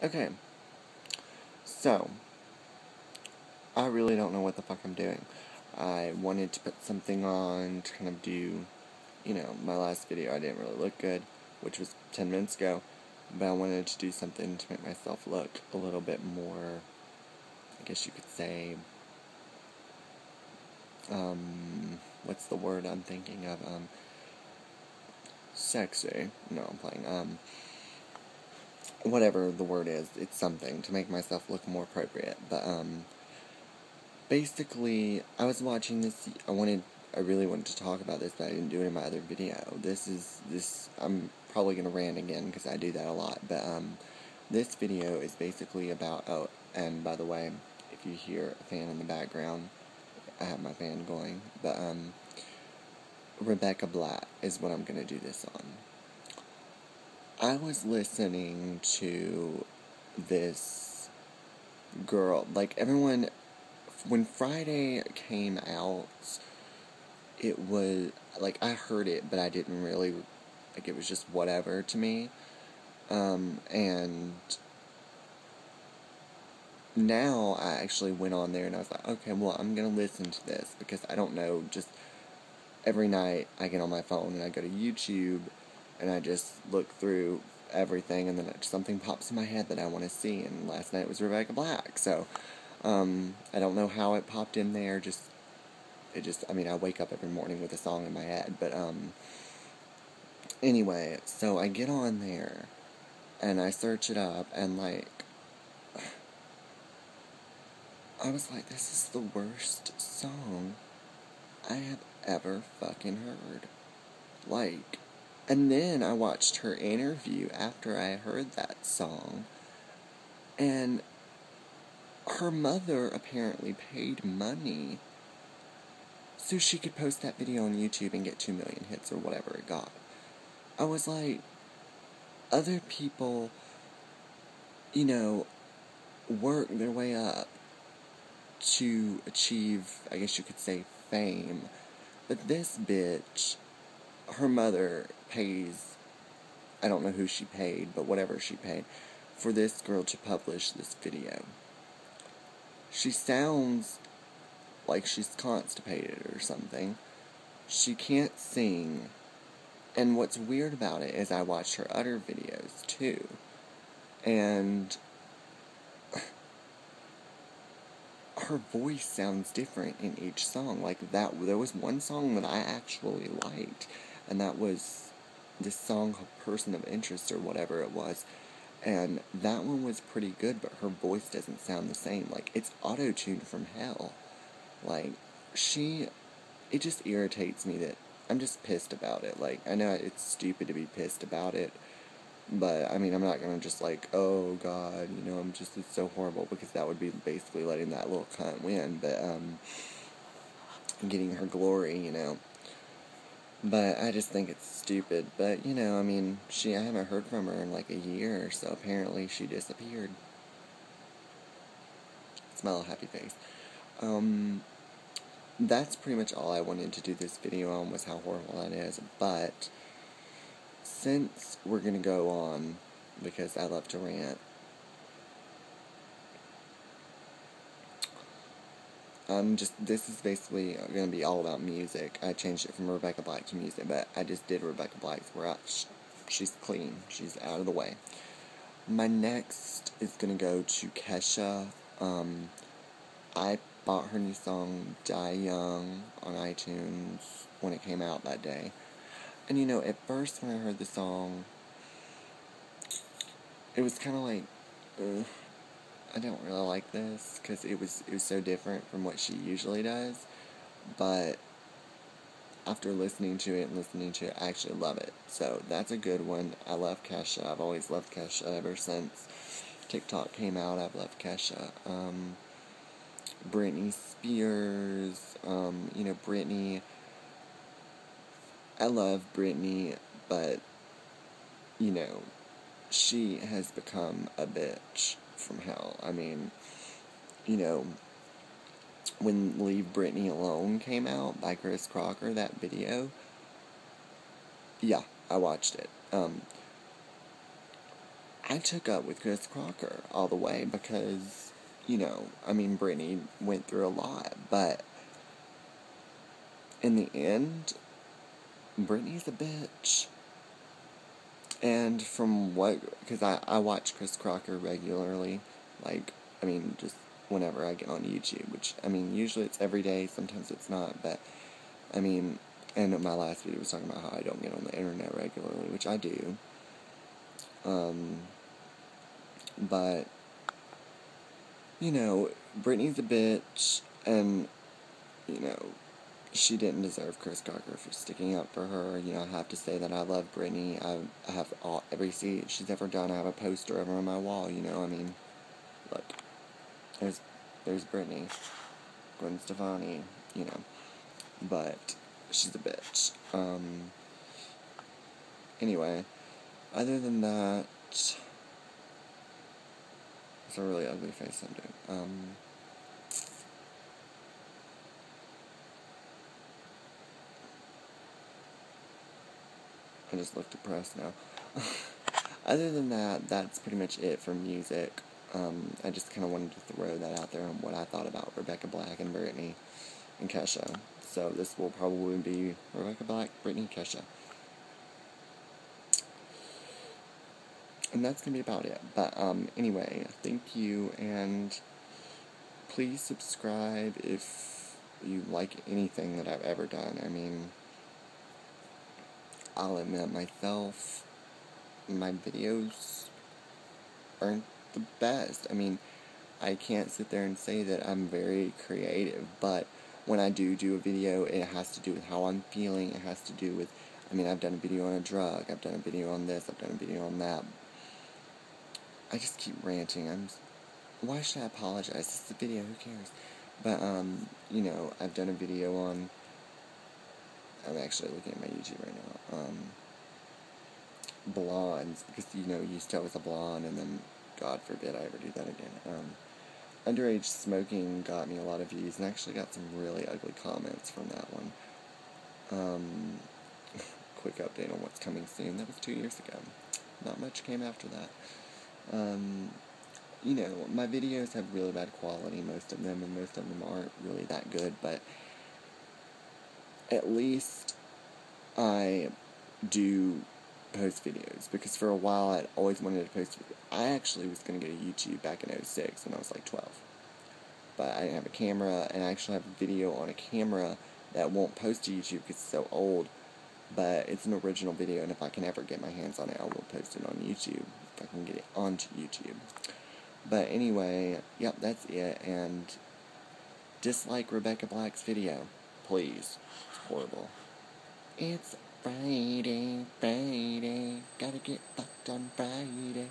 Okay, so, I really don't know what the fuck I'm doing. I wanted to put something on to kind of do, my last video I didn't really look good, which was 10 minutes ago, but I wanted to do something to make myself look a little bit more, I guess you could say, what's the word I'm thinking of, sexy. No, I'm playing, whatever the word is, it's something to make myself look more appropriate, but, basically, I was watching this, I really wanted to talk about this, but I didn't do it in my other video. I'm probably gonna rant again, because I do that a lot, but, this video is basically about, oh, and by the way, if you hear a fan in the background, I have my fan going, but, Rebecca Black is what I'm gonna do this on. I was listening to this girl, like, everyone, when Friday came out, it was, like, I heard it, but I didn't really, like, it was just whatever to me, and now I actually went on there and I was like, okay, well, I'm gonna listen to this, because I don't know, just every night I get on my phone and I go to YouTube, and I just look through everything, and then something pops in my head that I want to see, and last night was Rebecca Black, so, I don't know how it popped in there, I mean, I wake up every morning with a song in my head, but, anyway, so I get on there, and I search it up, and, like, I was like, this is the worst song I have ever fucking heard, like, and then I watched her interview after I heard that song, and her mother apparently paid money so she could post that video on YouTube and get 2 million hits or whatever it got. I was like, other people, work their way up to achieve, I guess you could say, fame. But this bitch, her mother pays, I don't know who she paid, but whatever she paid, for this girl to publish this video. She sounds like she's constipated or something. She can't sing. And what's weird about it is I watched her other videos, too. And her voice sounds different in each song. Like, there was one song that I actually liked, and that was this song, Person of Interest, or whatever it was. And that one was pretty good, but her voice doesn't sound the same. Like, it's auto-tuned from hell. Like, it just irritates me that I'm just pissed about it. Like, I know it's stupid to be pissed about it, but, I mean, I'm not gonna just, like, oh, God, it's so horrible, because that would be basically letting that little cunt win, but, getting her glory, But I just think it's stupid, but, I mean, I haven't heard from her in, like, a year, so apparently she disappeared. Smile a happy face. That's pretty much all I wanted to do this video on, was how horrible that is, but since we're gonna go on, because I love to rant, this is basically gonna be all about music. I changed it from Rebecca Black to music, but I just did Rebecca Black's. She's clean. She's out of the way. My next is gonna go to Kesha. I bought her new song, Die Young, on iTunes when it came out that day. And, at first when I heard the song, it was kind of like, I don't really like this, because it was so different from what she usually does, but after listening to it, I actually love it. So that's a good one. I love Kesha. I've always loved Kesha ever since TikTok came out. I've loved Kesha. Britney Spears, Britney. I love Britney, but, she has become a bitch from hell. I mean, when Leave Britney Alone came out by Chris Crocker, that video, yeah, I watched it. I took up with Chris Crocker all the way because, you know, I mean, Britney went through a lot, but in the end, Britney's a bitch. And from what, because I watch Chris Crocker regularly, like, I mean, just whenever I get on YouTube, which, I mean, usually it's every day, sometimes it's not, but, I mean, and my last video was talking about how I don't get on the internet regularly, which I do, but, you know, Britney's a bitch, and, you know, she didn't deserve Chris Crocker for sticking up for her. You know, I have to say that I love Britney. I have every seat she's ever done. I have a poster of her on my wall, you know. I mean, look, there's Britney, Gwen Stefani, you know. But she's a bitch. Anyway, other than that, it's a really ugly face I'm doing. I just look depressed now. Other than that, that's pretty much it for music. I just kind of wanted to throw that out there on what I thought about Rebecca Black and Britney and Kesha. So this will probably be Rebecca Black, Britney, Kesha. And that's going to be about it. But anyway, thank you, and please subscribe if you like anything that I've ever done. I mean, I'll admit myself, my videos aren't the best. I mean, I can't sit there and say that I'm very creative, but when I do a video, it has to do with how I'm feeling. It has to do with, I mean, I've done a video on a drug, I've done a video on this, I've done a video on that. I just keep ranting. Why should I apologize? It's a video, who cares? But, you know, I've done a video on, I'm actually looking at my YouTube right now, blondes, because, you know, used to I was a blonde, and then, God forbid I ever do that again. Underage smoking got me a lot of views, and I actually got some really ugly comments from that one. Quick update on what's coming soon. That was 2 years ago. Not much came after that. You know, my videos have really bad quality, most of them, and most of them aren't really that good, but at least I do post videos, because for a while I'd always wanted to post videos. I actually was going to go to YouTube back in 2006 when I was like 12, but I didn't have a camera, and I actually have a video on a camera that won't post to YouTube because it's so old, but it's an original video, and if I can ever get my hands on it, I will post it on YouTube, if I can get it onto YouTube. But anyway, yep, that's it, and dislike Rebecca Black's video, please. It's horrible. It's Friday, gotta get fucked on Friday.